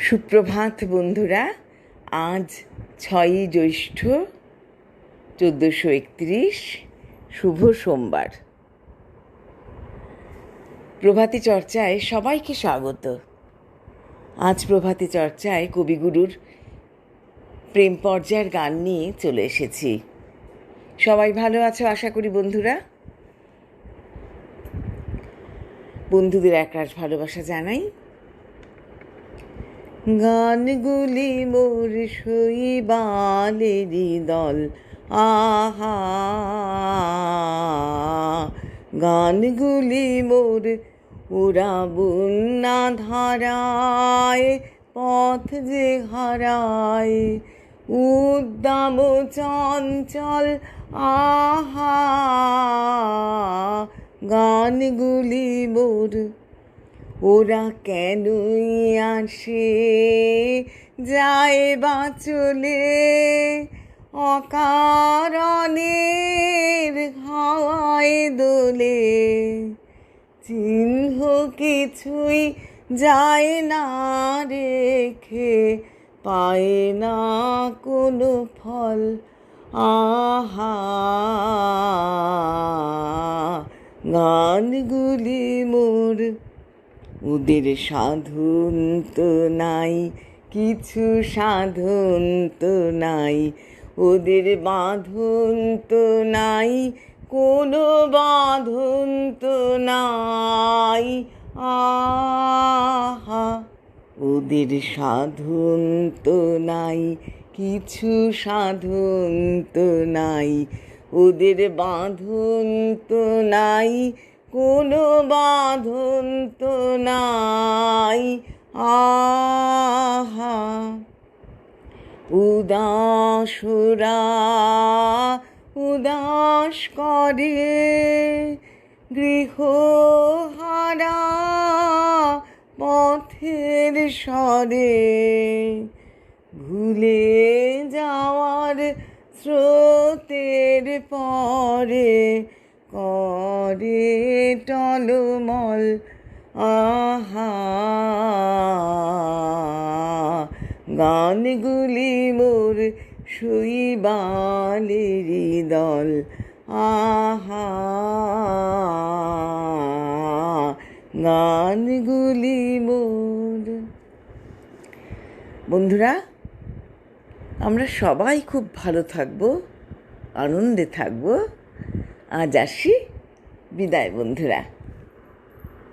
সুপ্রভাত বন্ধুরা। আজ 6ই জ্যৈষ্ঠ 1431, শুভ সোমবার। প্রভাতী চর্চায় সবাইকে স্বাগত। আজ প্রভাতী চর্চায় কবিগুরুর প্রেম পর্যায়ের গান নিয়ে চলে এসেছি। সবাই ভালো আছো আশা করি বন্ধুরা। বন্ধুদের একরাশ ভালোবাসা জানাই। গানগুলি মোর শৈবালেরই দল, আহা গানগুলি মোর ওরা বন্যা ধারায়, পথ যে হারায় উদ্দাম চঞ্চল, আহা গানগুলি মোর ওরা কেনই আসে যায় বা চলে, অকারণের হাওয়ায় দোলে চিহ্ন কিছুই যায় না রেখে, পায় না কোনো ফল, আহা গানগুলি মোর ওদের সাধন তো নাই, কিছু সাধন তো নাই, ওদের বাঁধন তো নাই, কোনো বাঁধন তো নাই, আহা ওদের সাধন তো নাই, কিছু সাধন তো নাই, ওদের বাঁধন তো নাই, কোনো বাঁধন তো নাই, আহা উদাসরা উদাস করে গৃহহারা পথের স্বরে, ভুলে যাওয়ার স্রোতের পরে করে টলমল, আহা গানগুলি মোর শৈবালেরই দল, আহা গানগুলি মোর। বন্ধুরা, আমরা সবাই খুব ভালো থাকবো, আনন্দে থাকবো। আজ আসি, বিদায় বন্ধুরা।